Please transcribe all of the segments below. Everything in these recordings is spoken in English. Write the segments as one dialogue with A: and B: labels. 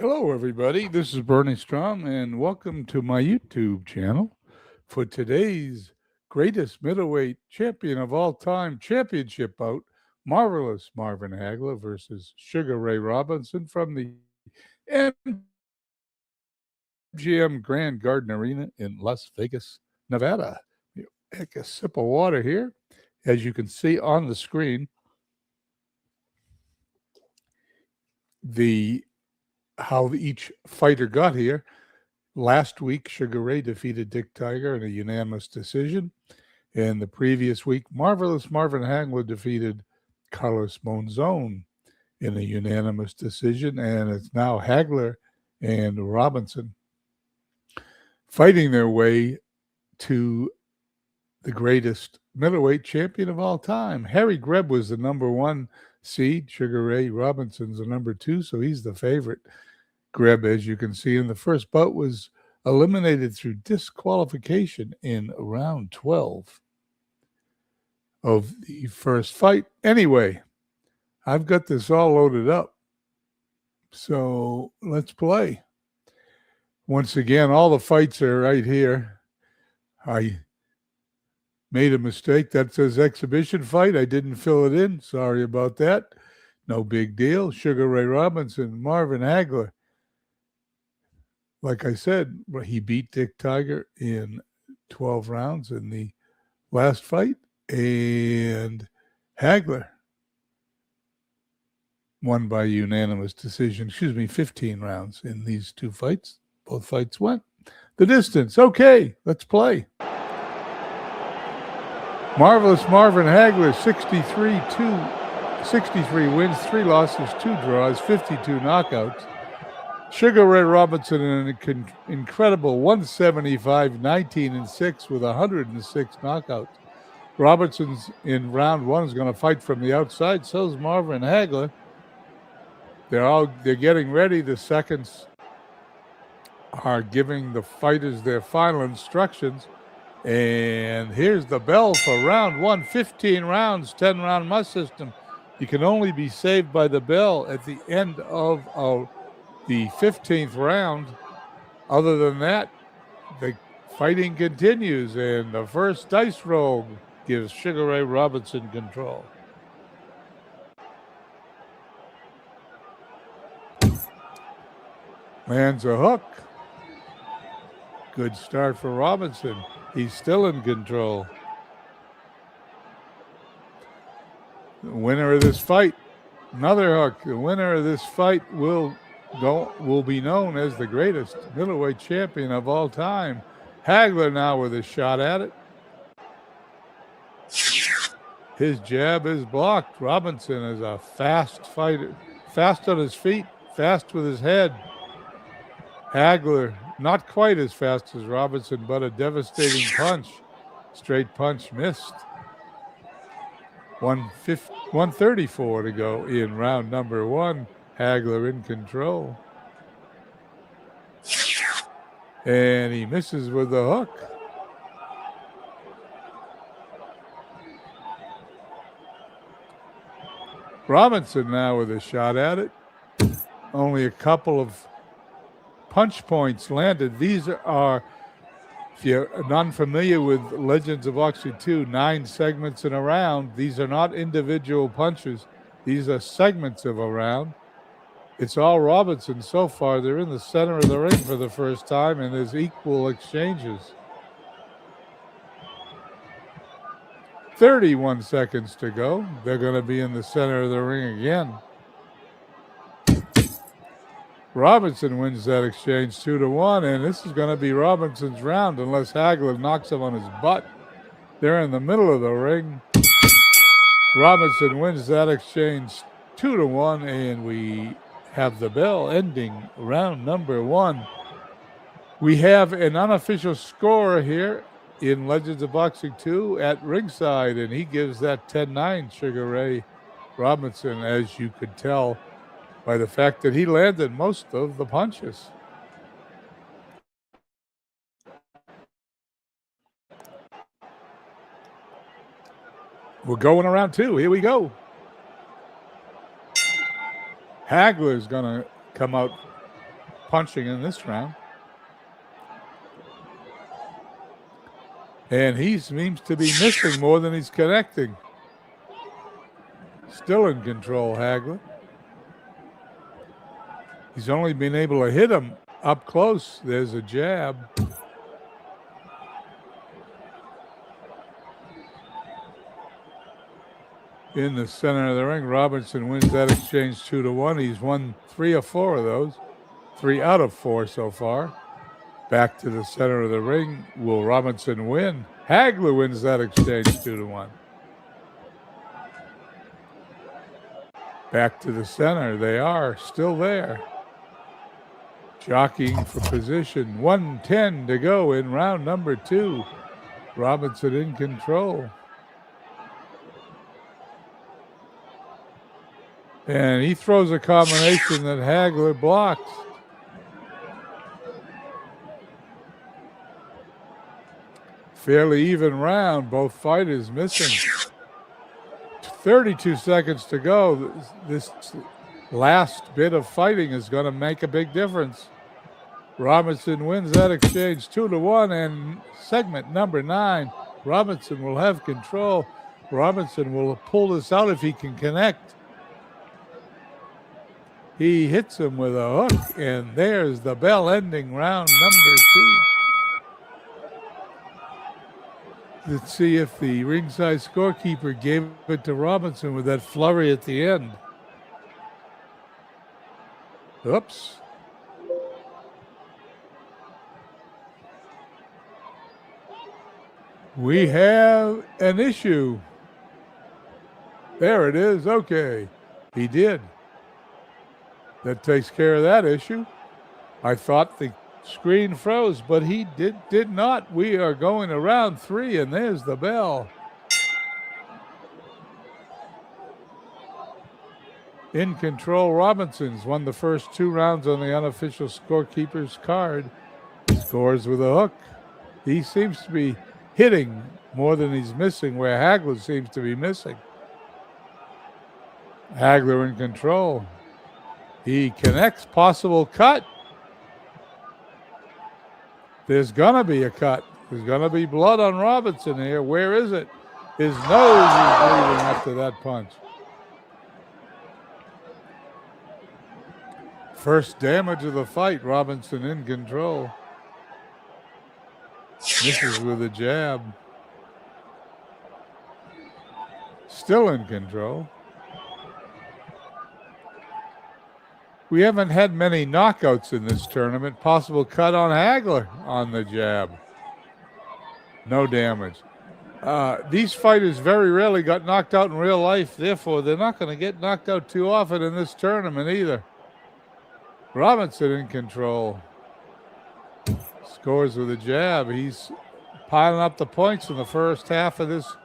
A: Hello, everybody. This is Bernie Strom, and welcome to my YouTube channel for today's greatest middleweight champion of all time championship bout, Marvelous Marvin Hagler versus Sugar Ray Robinson from the MGM Grand Garden Arena in Las Vegas, Nevada. Take a sip of water here. As you can see on the screen, the how each fighter got here. Last week, Sugar Ray defeated Dick Tiger in a unanimous decision. And the previous week, Marvelous Marvin Hagler defeated Carlos Monzon in a unanimous decision. And it's now Hagler and Robinson fighting their way to the greatest middleweight champion of all time. Harry Greb was the number 1 seed. Sugar Ray Robinson's the number 2, so he's the favorite. Greb, as you can see in the first bout, was eliminated through disqualification in round 12 of the first fight. Anyway, I've got this all loaded up, so let's play. Once again, all the fights are right here. I made a mistake. That says exhibition fight. I didn't fill it in. Sorry about that. No big deal. Sugar Ray Robinson, Marvin Hagler. Like I said, he beat Dick Tiger in 12 rounds in the last fight, and Hagler won by unanimous decision. 15 rounds in these two fights. Both fights went the distance. Okay, let's play. Marvelous Marvin Hagler, 63 wins, 3 losses, 2 draws, 52 knockouts. Sugar Ray Robinson in an incredible 175, 19-6 with 106 knockouts. Robinson's in round 1 is going to fight from the outside. So's Marvin Hagler. They're getting ready. The seconds are giving the fighters their final instructions. And here's the bell for round 1. 15 rounds, 10-round must system. You can only be saved by the bell at the end of the 15th round. Other than that, the fighting continues, and the first dice roll gives Sugar Ray Robinson control. Lands a hook. Good start for Robinson. He's still in control. The winner of this fight, another hook. The winner of this fight will be known as the greatest middleweight champion of all time. Hagler now with a shot at it. His jab is blocked. Robinson is a fast fighter, fast on his feet, fast with his head. Hagler not quite as fast as Robinson, but a devastating punch. Straight punch missed. 134 to go in round number 1. Hagler in control. And he misses with the hook. Robinson now with a shot at it. Only a couple of punch points landed. These are, if you're not familiar with Legends of Boxing 2, 9 segments in a round. These are not individual punches. These are segments of a round. It's all Robinson so far. They're in the center of the ring for the first time, and there's equal exchanges. 31 seconds to go. They're going to be in the center of the ring again. Robinson wins that exchange 2-1, and this is going to be Robinson's round unless Hagler knocks him on his butt. They're in the middle of the ring. Robinson wins that exchange 2-1, and we have the bell ending round number 1. We have an unofficial scorer here in Legends of Boxing 2 at ringside, and he gives that 10-9 Sugar Ray Robinson, as you could tell by the fact that he landed most of the punches. We're going around 2. Here we go. Hagler's going to come out punching in this round. And he seems to be missing more than he's connecting. Still in control, Hagler. He's only been able to hit him up close. There's a jab. In the center of the ring, Robinson wins that exchange 2-1. He's won 3 or 4 of those. 3 out of 4 so far. Back to the center of the ring. Will Robinson win? Hagler wins that exchange 2-1. Back to the center. They are still there. Jockeying for position. 1:10 to go in round number 2. Robinson in control. And he throws a combination that Hagler blocks. Fairly even round. Both fighters missing. 32 seconds to go. This last bit of fighting is going to make a big difference. Robinson wins that exchange 2-1, and segment number 9, Robinson will have control. Robinson will pull this out if he can connect. He hits him with a hook, and there's the bell ending round number 2. Let's see if the ringside scorekeeper gave it to Robinson with that flurry at the end. Oops. We have an issue. There it is. Okay. He did. That takes care of that issue. I thought the screen froze, but he did not. We are going to round 3, and there's the bell. In control, Robinson's won the first 2 rounds on the unofficial scorekeeper's card. Scores with a hook. He seems to be hitting more than he's missing, where Hagler seems to be missing. Hagler in control. He connects, possible cut. There's going to be a cut. There's going to be blood on Robinson here. Where is it? His nose is bleeding after that punch. First damage of the fight, Robinson in control. Misses with a jab. Still in control. We haven't had many knockouts in this tournament. Possible cut on Hagler on the jab. No damage. These fighters very rarely got knocked out in real life. Therefore, they're not going to get knocked out too often in this tournament either. Robinson in control. Scores with a jab. He's piling up the points in the first half of this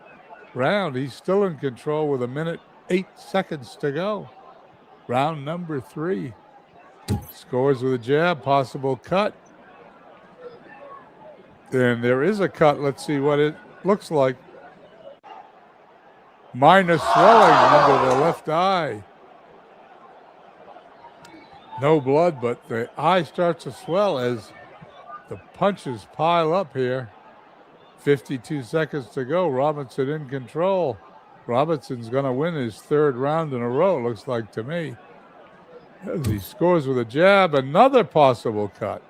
A: round. He's still in control with 1:08 to go. Round number 3. Scores with a jab. Possible cut. And there is a cut. Let's see what it looks like. Minor swelling under the left eye. No blood, but the eye starts to swell as the punches pile up here. 52 seconds to go. Robinson in control. Robinson's going to win his 3rd round in a row, it looks like to me. As he scores with a jab, another possible cut.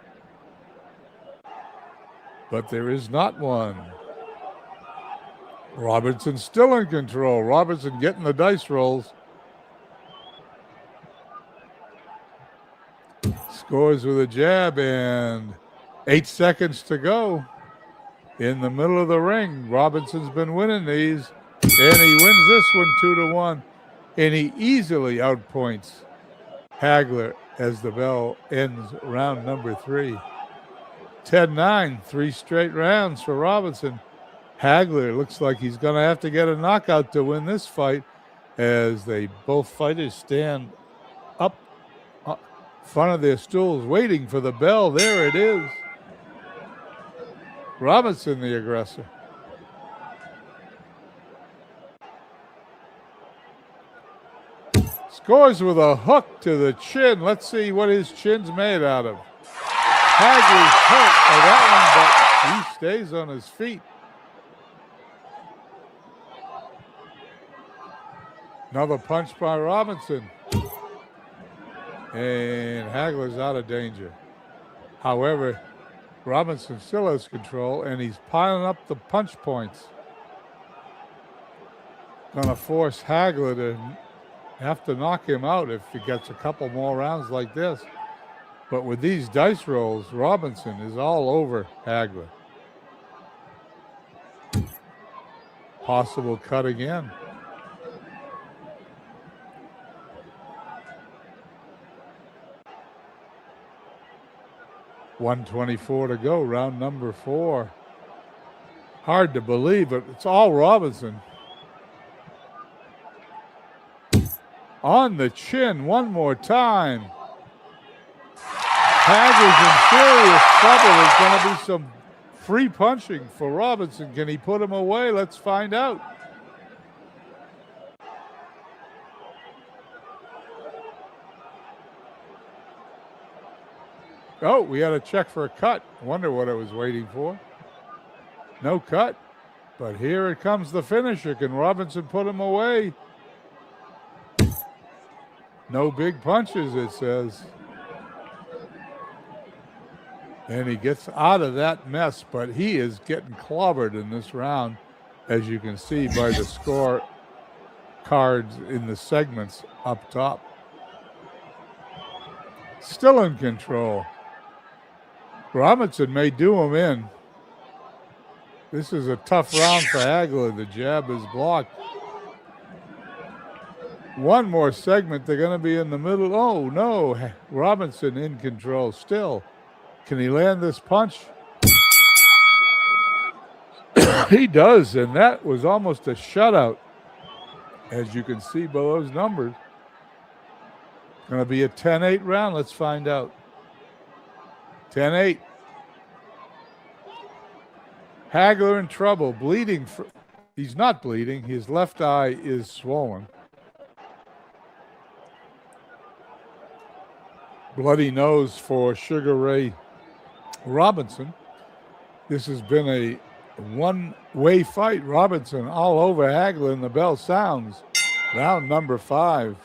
A: But there is not one. Robinson still in control. Robinson getting the dice rolls. Scores with a jab, and 8 seconds to go. In the middle of the ring, Robinson's been winning these, and he wins this one 2-1. And he easily outpoints Hagler as the bell ends round number 3. 10-9, 3 straight rounds for Robinson. Hagler looks like he's going to have to get a knockout to win this fight, as both fighters stand up front of their stools waiting for the bell. There it is. Robinson, the aggressor. Scores with a hook to the chin. Let's see what his chin's made out of. Hagler's hurt by that one, but he stays on his feet. Another punch by Robinson. And Hagler's out of danger. However, Robinson still has control, and he's piling up the punch points. Going to force Hagler to have to knock him out if he gets a couple more rounds like this. But with these dice rolls, Robinson is all over Hagler. Possible cut again. .124 to go, round number 4. Hard to believe, but it's all Robinson. On the chin one more time. Hagler's in serious trouble. There's going to be some free punching for Robinson. Can he put him away? Let's find out. Oh, we had a check for a cut. Wonder what it was waiting for. No cut. But here it comes the finisher. Can Robinson put him away? No big punches, it says. And he gets out of that mess, but he is getting clobbered in this round, as you can see by the score cards in the segments up top. Still in control. Robinson may do him in. This is a tough round for Hagler. The jab is blocked. One more segment. They're going to be in the middle. Oh, no. Robinson in control still. Can he land this punch? He does, and that was almost a shutout, as you can see by those numbers. Going to be a 10-8 round. Let's find out. 10-8. Hagler in trouble, bleeding. He's not bleeding. His left eye is swollen. Bloody nose for Sugar Ray Robinson. This has been a one-way fight. Robinson all over Hagler, and the bell sounds. Round number 5.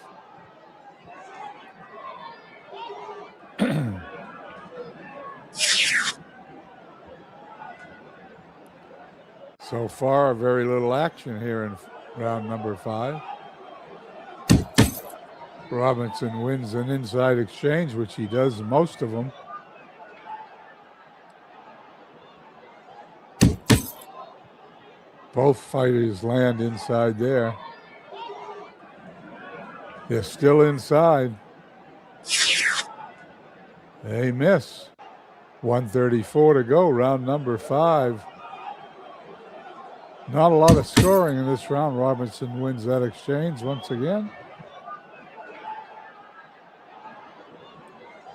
A: So far, very little action here in round number 5. Robinson wins an inside exchange, which he does most of them. Both fighters land inside there. They're still inside. They miss. 134 to go, round number 5. Not a lot of scoring in this round. Robinson wins that exchange once again.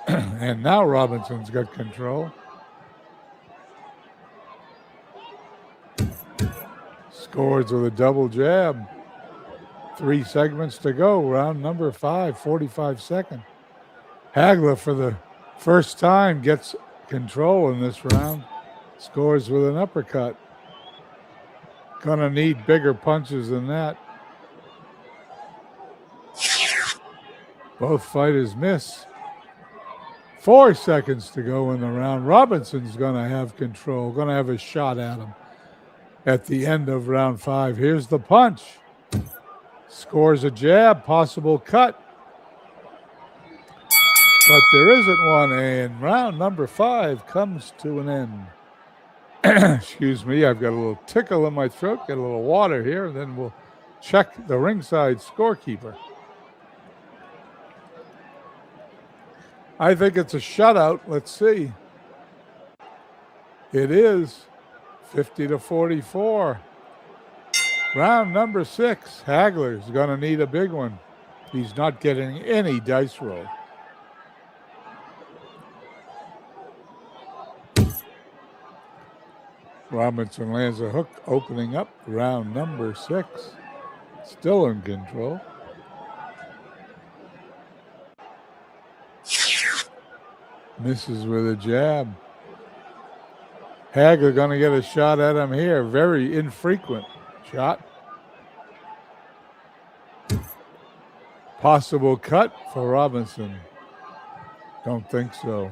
A: And now Robinson's got control. Scores with a double jab. 3 segments to go. Round number 5, 45 seconds. Hagler, for the first time, gets control in this round. Scores with an uppercut. Gonna need bigger punches than that. Both fighters miss. 4 seconds to go in the round. Robinson's gonna have control, gonna have a shot at him at the end of round 5. Here's the punch. Scores a jab, possible cut. But there isn't one, and round number 5 comes to an end. Excuse me, I've got a little tickle in my throat. Get a little water here, and then we'll check the ringside scorekeeper. I think it's a shutout. Let's see. It is 50-44. Round number 6. Hagler's going to need a big one. He's not getting any dice roll. Robinson lands a hook, opening up round number 6. Still in control. Misses with a jab. Hagler going to get a shot at him here. Very infrequent shot. Possible cut for Robinson. Don't think so.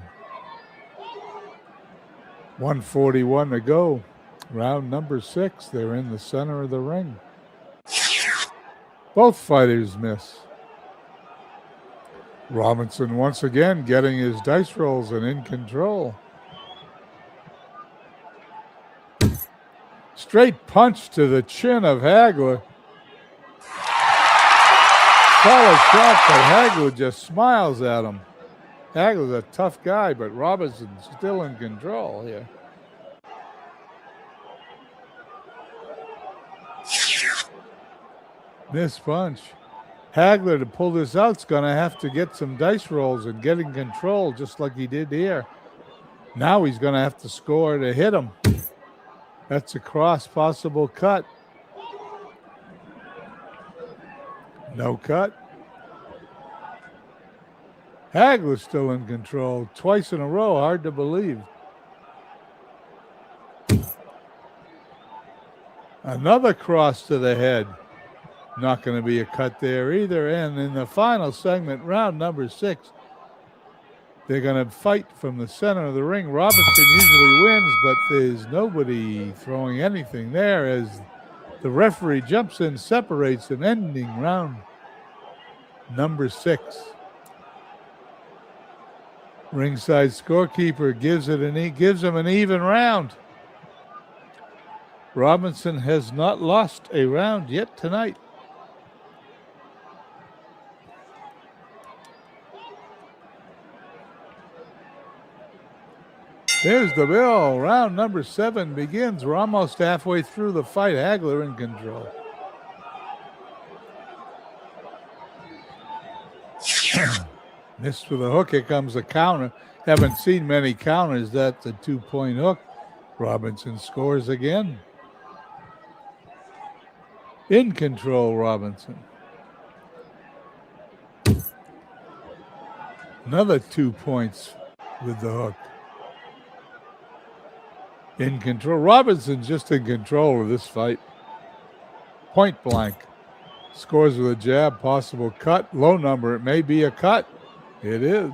A: 1:41 to go. Round number 6. They're in the center of the ring. Both fighters miss. Robinson once again getting his dice rolls and in control. Straight punch to the chin of Hagler. Solid shot, but Hagler just smiles at him. Hagler's a tough guy, but Robinson's still in control here. Miss punch. Hagler, to pull this out, is going to have to get some dice rolls and get in control just like he did here. Now he's going to have to score to hit him. That's a cross, possible cut. No cut. Hagler's still in control. Twice in a row, hard to believe. Another cross to the head. Not going to be a cut there either. And in the final segment, round number 6, they're going to fight from the center of the ring. Robinson usually wins, but there's nobody throwing anything there as the referee jumps in, separates them, ending round number 6. Ringside scorekeeper gives him an even round. Robinson has not lost a round yet tonight. There's the bell. Round number 7 begins. We're almost halfway through the fight. Hagler in control. Missed with a hook. Here comes a counter. Haven't seen many counters. That's a 2-point hook. Robinson scores again. In control, Robinson. Another 2 points with the hook. In control. Robinson's just in control of this fight. Point blank. Scores with a jab, possible cut. Low number. It may be a cut. It is.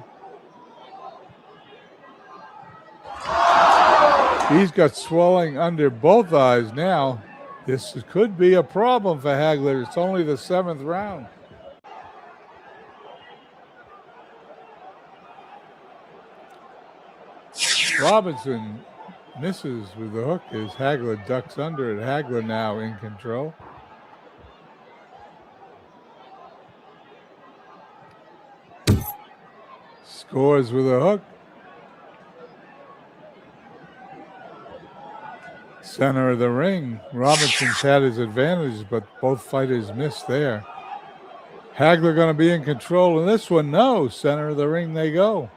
A: He's got swelling under both eyes now. This could be a problem for Hagler. It's only the 7th round. Robinson misses with the hook as Hagler ducks under it. Hagler now in control. Scores with a hook. Center of the ring. Robinson's had his advantage, but both fighters missed there. Hagler going to be in control in this one. No, center of the ring they go.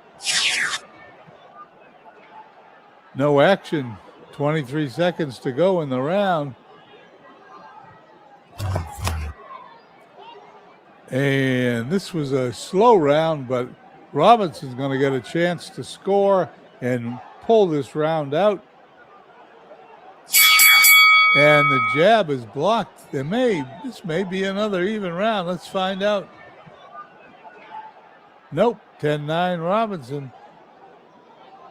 A: No action. 23 seconds to go in the round. And this was a slow round, but Robinson's going to get a chance to score and pull this round out. And the jab is blocked. This may be another even round. Let's find out. Nope, 10-9 Robinson.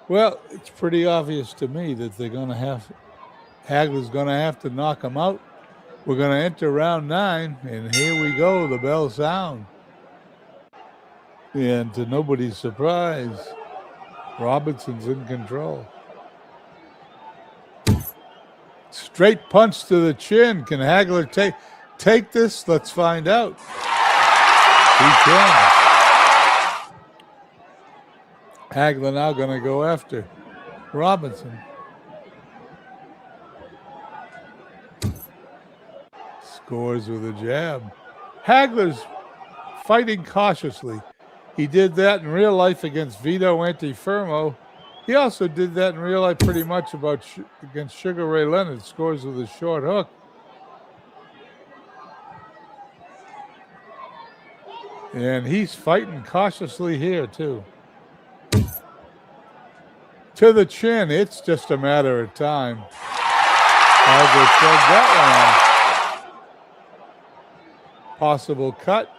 A: Well, it's pretty obvious to me that Hagler's going to have to knock him out. We're going to enter round 9, and here we go. The bell sound. And to nobody's surprise, Robinson's in control. Straight punch to the chin. Can Hagler take this? Let's find out. He can. Hagler now going to go after Robinson. Scores with a jab. Hagler's fighting cautiously. He did that in real life against Vito Antifermo. He also did that in real life pretty much against Sugar Ray Leonard. Scores with a short hook. And he's fighting cautiously here, too. to the chin. It's just a matter of time. Hagler shrugged that one off. Possible cut.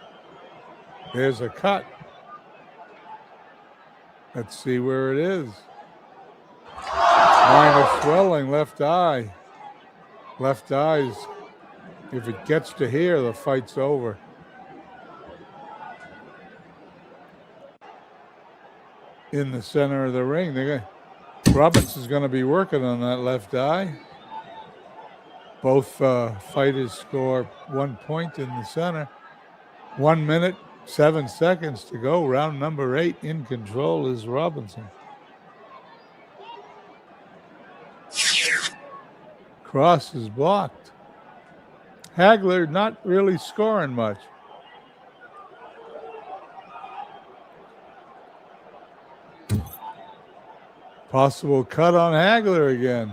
A: There's a cut. Let's see where it is. Minor swelling, left eye. Left eye's, if it gets to here, the fight's over. In the center of the ring, Robinson's going to be working on that left eye. Both fighters score 1 point in the center. 1 minute, 7 seconds to go. Round number 8. In control is Robinson. Cross is blocked. Hagler not really scoring much. Possible cut on Hagler again.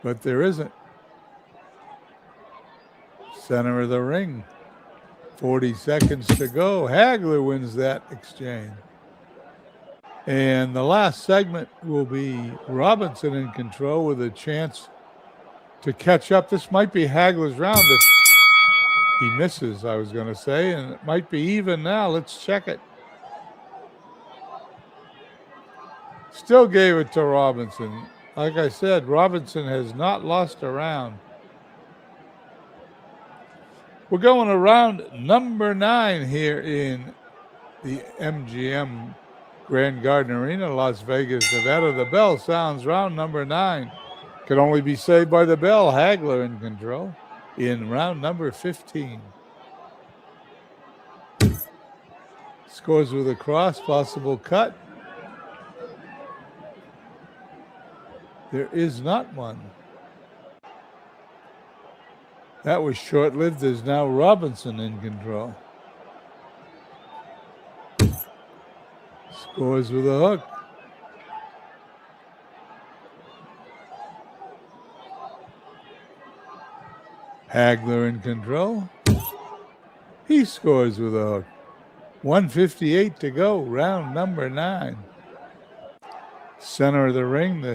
A: But there isn't. Center of the ring. 40 seconds to go. Hagler wins that exchange. And the last segment will be Robinson in control with a chance to catch up. This might be Hagler's round if he misses, I was going to say, and it might be even now. Let's check it. Still gave it to Robinson. Like I said, Robinson has not lost a round. We're going to round number 9 here in the MGM Grand Garden Arena, Las Vegas, Nevada. The bell sounds. Round number 9 can only be saved by the bell. Hagler in control in round number 15. Scores with a cross, possible cut. There is not one. That was short-lived. There's now Robinson in control. Scores with a hook. Hagler in control. He scores with a hook. 1:58 to go, round number 9. Center of the ring, the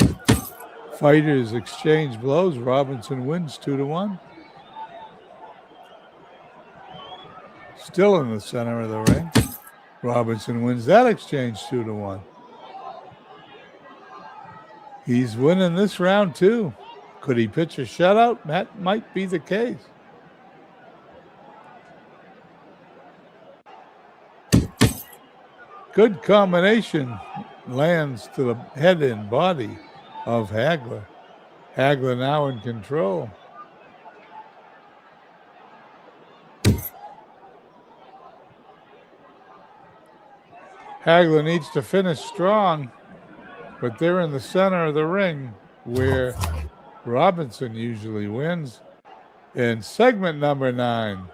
A: fighters exchange blows. Robinson wins 2-1. Still in the center of the ring. Robinson wins that exchange 2-1. He's winning this round too. Could he pitch a shutout? That might be the case. Good combination. Lands to the head and body of Hagler. Hagler now in control. Hagler needs to finish strong, but they're in the center of the ring where Robinson usually wins. In segment number 9,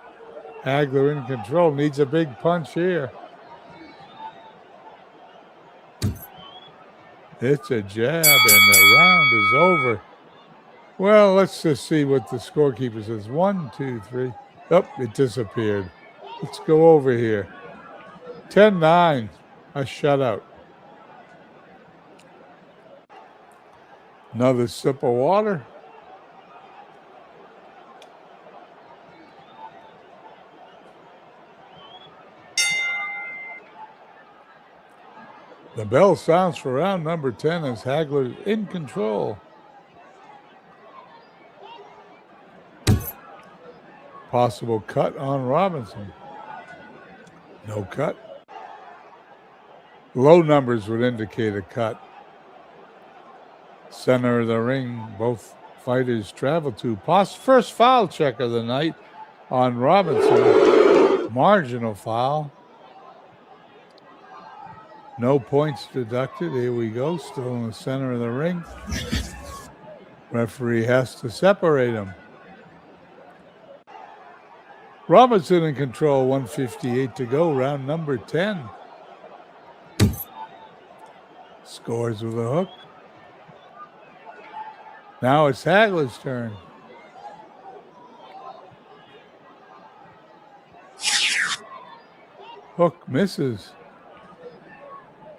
A: Hagler in control, needs a big punch here. It's a jab, and the round is over. Well, let's just see what the scorekeeper says. 1, 2, 3. Oh, it disappeared. Let's go over here. 10-9, a shutout. Another sip of water. The bell sounds for round number 10 as Hagler in control. Possible cut on Robinson. No cut. Low numbers would indicate a cut. Center of the ring, both fighters travel to. First foul check of the night on Robinson. Marginal foul. No points deducted. Here we go. Still in the center of the ring. Referee has to separate them. Robinson in control. 1:58 to go. Round number 10. Scores with a hook. Now it's Hagler's turn. Hook misses.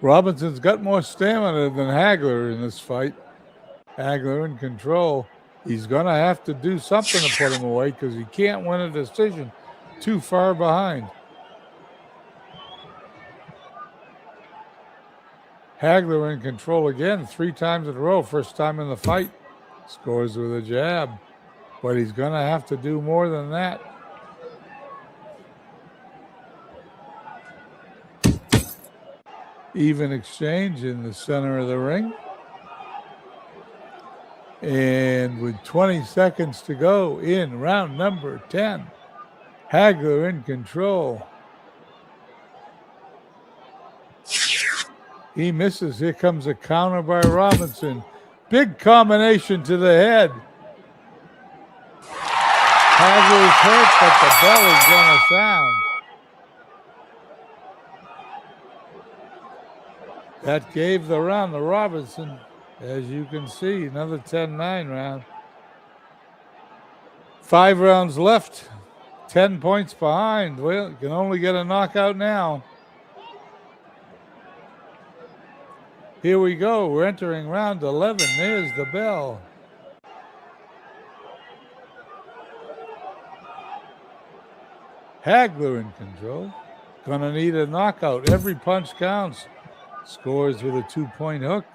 A: Robinson's got more stamina than Hagler in this fight. Hagler in control. He's going to have to do something to put him away because he can't win a decision too far behind. Hagler in control again 3 times in a row. First time in the fight. Scores with a jab. But he's going to have to do more than that. Even exchange in the center of the ring. And with 20 seconds to go in round number 10, Hagler in control. He misses. Here comes a counter by Robinson. Big combination to the head. Hagler's hurt, but the bell is going to sound. That gave the round to Robinson. As you can see, another 10-9 round. 5 rounds left. 10 points behind. Well, you can only get a knockout now. Here we go. We're entering round 11. There's the bell. Hagler in control. Gonna need a knockout. Every punch counts. Scores with a 2-point hook.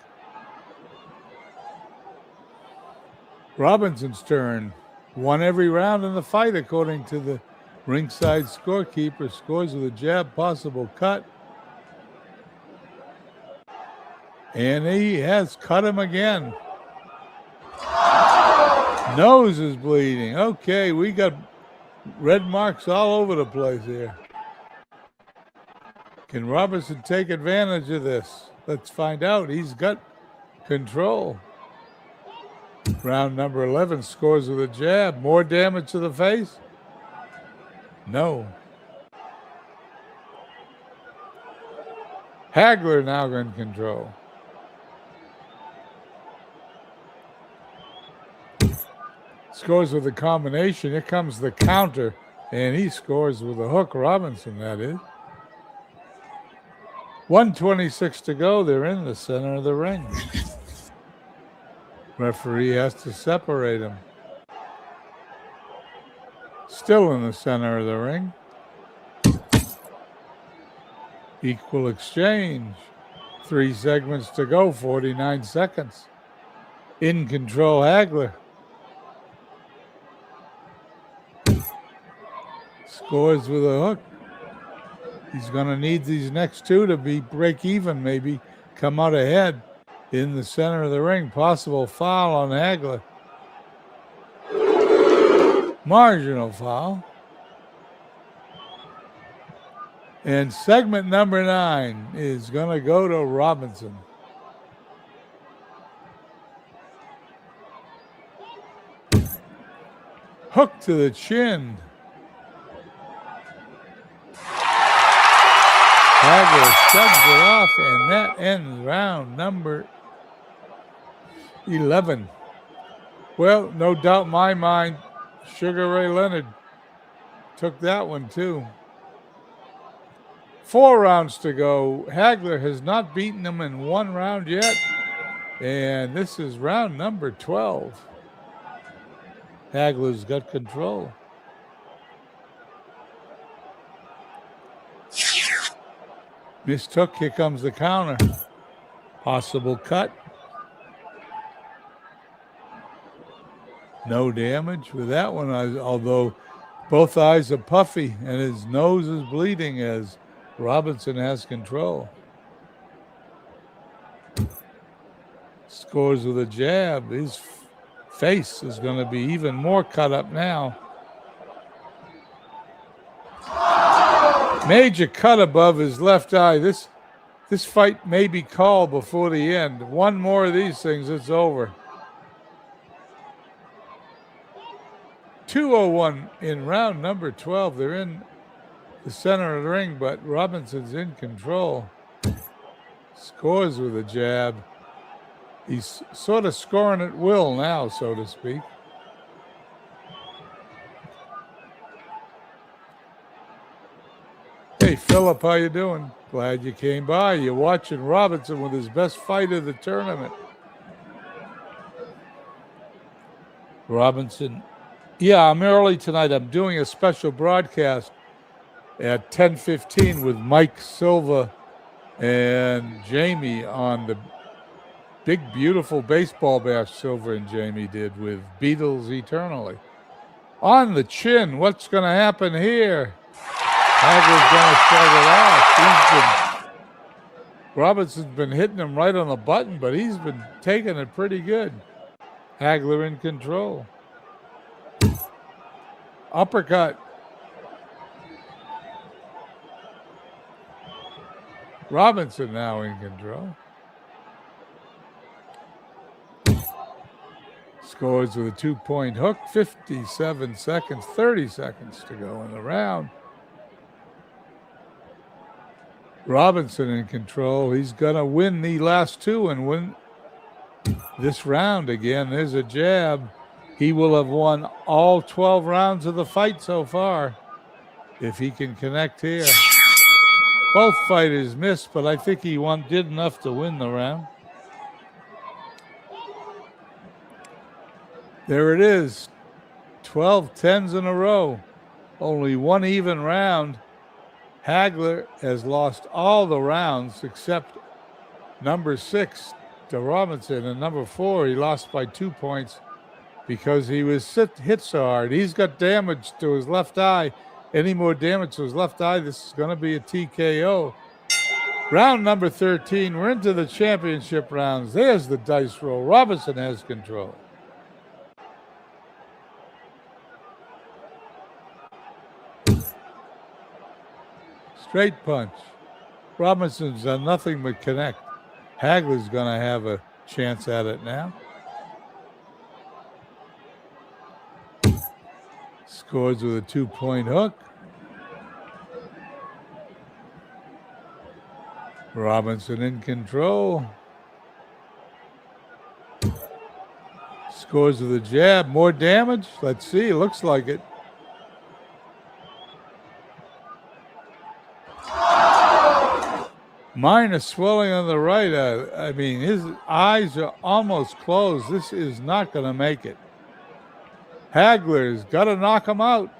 A: Robinson's turn. Won every round in the fight according to the ringside scorekeeper. Scores with a jab, possible cut. And he has cut him again. Nose is bleeding. Okay, we got red marks all over the place here. Can Robinson take advantage of this? Let's find out. He's got control. Round number 11, scores with a jab. More damage to the face? No. Hagler now in control. Scores with a combination. Here comes the counter, and he scores with a hook. Robinson, that is. 1:26 to go. They're in the center of the ring. Referee has to separate them. Still in the center of the ring. Equal exchange. 3 segments to go, 49 seconds. In control, Hagler. Scores with a hook. He's going to need these next 2 to be break even, maybe come out ahead in the center of the ring. Possible foul on Hagler. Marginal foul. And segment number 9 is going to go to Robinson. Hook to the chin. Hagler shoves it off, and that ends round number 11. Well, no doubt in my mind, Sugar Ray Leonard took that one too. 4 rounds to go. Hagler has not beaten him in 1 round yet, and this is round number 12. Hagler's got control. Mistook. Here comes the counter. Possible cut. No damage with that one, although both eyes are puffy and his nose is bleeding as Robinson has control. Scores with a jab. His face is going to be even more cut up now. Major cut above his left eye. This fight may be called before the end. 1 more of these things, it's over. 2:01 in round number 12. They're in the center of the ring, but Robinson's in control. Scores with a jab. He's sort of scoring at will now, so to speak. Hey, Philip, how you doing? Glad you came by. You're watching Robinson with his best fight of the tournament. Robinson. Yeah, I'm early tonight. I'm doing a special broadcast at 10:15 with Mike Silva and Jamie on the big, beautiful baseball bash Silva and Jamie did with Beatles Eternally. On the chin, what's going to happen here? Hagler's going to start it off. Robinson's been hitting him right on the button, but he's been taking it pretty good. Hagler in control. Uppercut. Robinson now in control. Scores with a 2-point hook. 57 seconds, 30 seconds to go in the round. Robinson in control. He's going to win the last two and win this round again. There's a jab. He will have won all 12 rounds of the fight so far if he can connect here. Both fighters missed, but I think he did enough to win the round. There it is. 12 10s in a row. Only one even round. Hagler has lost all the rounds except number 6 to Robinson, and number 4 he lost by 2 points because he was hit so hard. He's got damage to his left eye. Any more damage to his left eye, this is going to be a TKO. Round number 13. We're into the championship rounds. There's the dice roll. Robinson has control. Straight punch. Robinson's done nothing but connect. Hagler's going to have a chance at it now. Scores with a 2-point hook. Robinson in control. Scores with a jab. More damage? Let's see. Looks like it. Minor swelling on the right. I mean, his eyes are almost closed. This is not going to make it. Hagler's got to knock him out.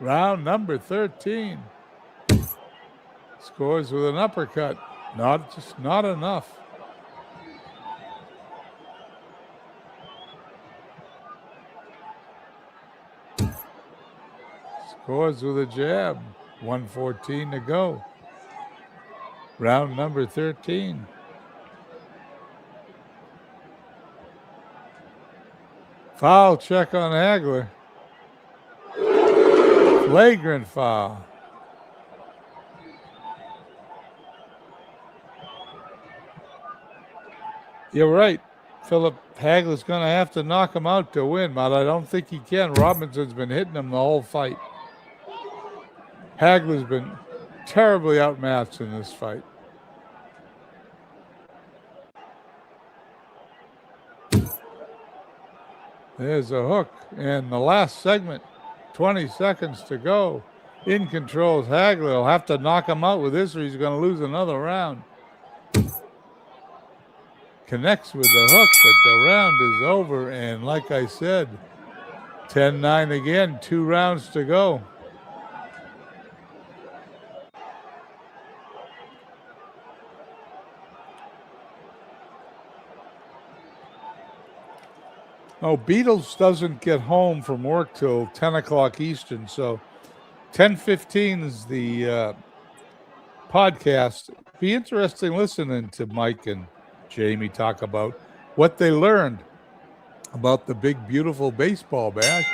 A: Round number 13. Scores with an uppercut. Not enough. Scores with a jab. 1:14 to go. Round number 13. Foul check on Hagler. Flagrant foul. You're right, Philip. Hagler's going to have to knock him out to win, but I don't think he can. Robinson's been hitting him the whole fight. Hagler's been terribly outmatched in this fight. There's a hook in the last segment. 20 seconds to go. In control is Hagler. He'll have to knock him out with this or he's going to lose another round. Connects with the hook, but the round is over. And like I said, 10-9 again. 2 rounds to go. Oh, Beatles doesn't get home from work till 10 o'clock Eastern, so 10:15 is the podcast. Be interesting listening to Mike and Jamie talk about what they learned about the big, beautiful baseball bash.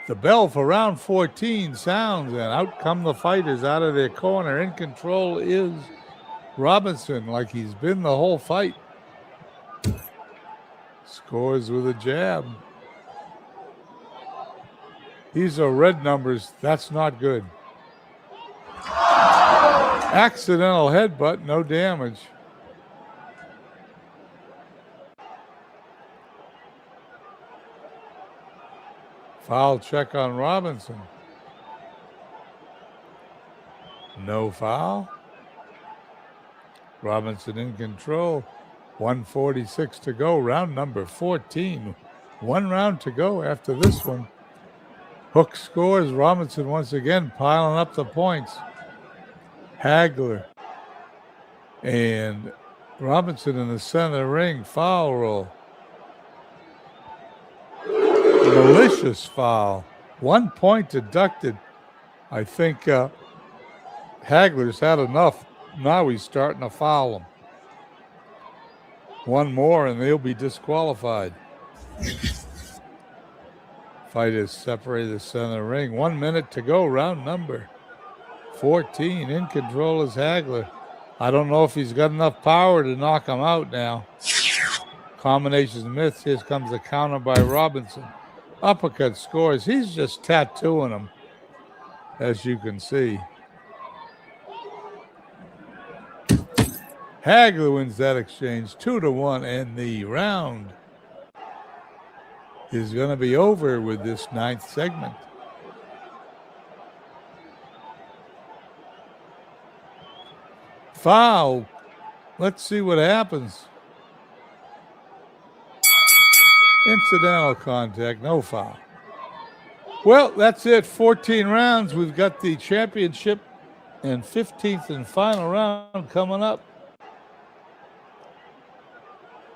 A: The bell for round 14 sounds, and out come the fighters out of their corner. In control is Robinson, like he's been the whole fight. Scores with a jab. These are red numbers. That's not good. Accidental headbutt, no damage. Foul check on Robinson. No foul. Robinson in control. 1:46 to go. Round number 14. One round to go after this one. Hook scores. Robinson once again piling up the points. Hagler and Robinson in the center ring. Foul roll. Malicious foul. 1 point deducted. I think Hagler's had enough. Now he's starting to foul him. One more and they'll be disqualified. Fighters separate the center ring. 1 minute to go. Round number 14. In control is Hagler. I don't know if he's got enough power to knock him out now. Combinations missed. Here comes the counter by Robinson. Uppercut scores. He's just tattooing him, as you can see. Hagler wins that exchange 2-1, and the round is going to be over with this 9th segment. Foul. Let's see what happens. Incidental contact, no foul. Well, that's it. 14 rounds. We've got the championship and 15th and final round coming up.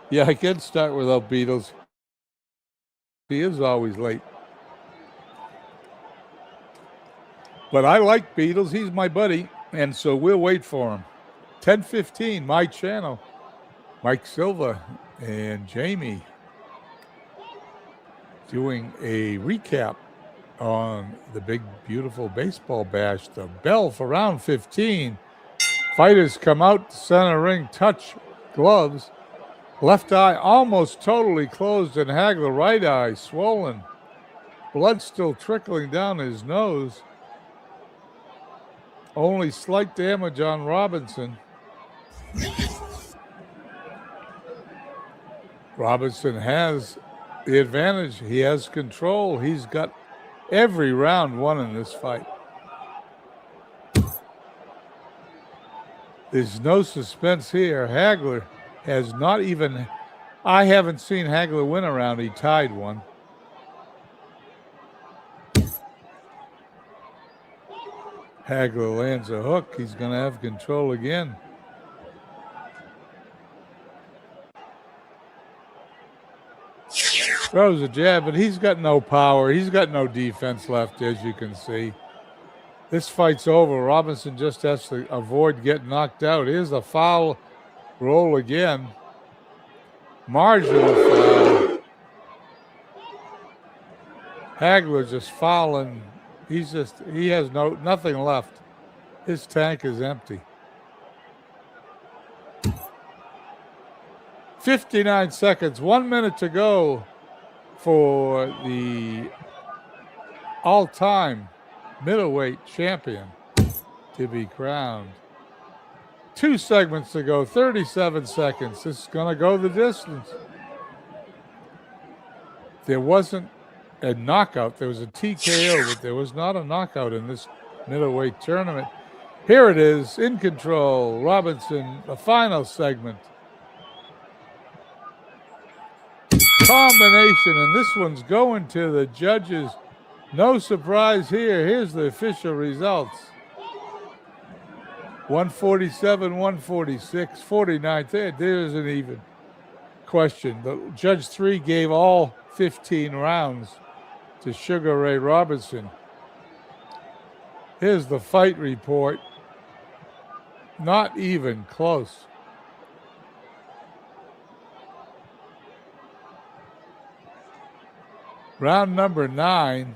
A: Yeah, I can start without Beatles. He is always late. But I like Beatles. He's my buddy, and so we'll wait for him. 10:15, my channel. Mike Silva and Jamie doing a recap on the big, beautiful baseball bash. The bell for round 15. Fighters come out, center ring, touch gloves. Left eye almost totally closed, and Hagler right eye swollen. Blood still trickling down his nose. Only slight damage on Robinson. Robinson has the advantage. He has control. He's got every round won in this fight. There's no suspense here. Hagler has not even, I haven't seen Hagler win a round. He tied one. Hagler lands a hook. He's going to have control again. Throws a jab, but he's got no power. He's got no defense left, as you can see. This fight's over. Robinson just has to avoid getting knocked out. Here's a foul roll again. Marginal foul. Hagler just fouling. He has nothing left. His tank is empty. 59 seconds, 1 minute to go for the all-time middleweight champion to be crowned. 2 segments to go, 37 seconds. This is going to go the distance. There wasn't a knockout. There was a TKO, but there was not a knockout in this middleweight tournament. Here it is, in control. Robinson, the final segment. Combination, and this one's going to the judges. No surprise here. Here's the official results. 147, 146, 49. There's an even question. The Judge 3 gave all 15 rounds to Sugar Ray Robinson. Here's the fight report. Not even close. Round number 9,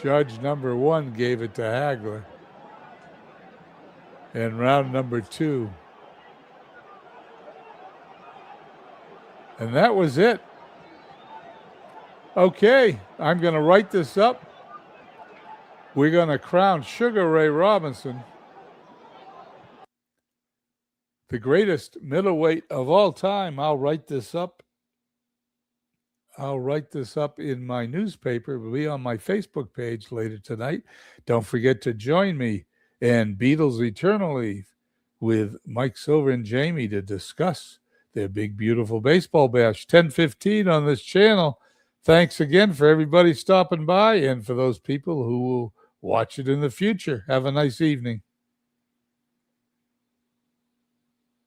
A: judge number 1 gave it to Hagler. And round number 2. And that was it. Okay, I'm going to write this up. We're going to crown Sugar Ray Robinson the greatest middleweight of all time. I'll write this up. I'll write this up in my newspaper. It'll be on my Facebook page later tonight. Don't forget to join me and Beatles Eternally with Mike Silver and Jamie to discuss their big, beautiful baseball bash. 10:15 on this channel. Thanks again for everybody stopping by and for those people who will watch it in the future. Have a nice evening.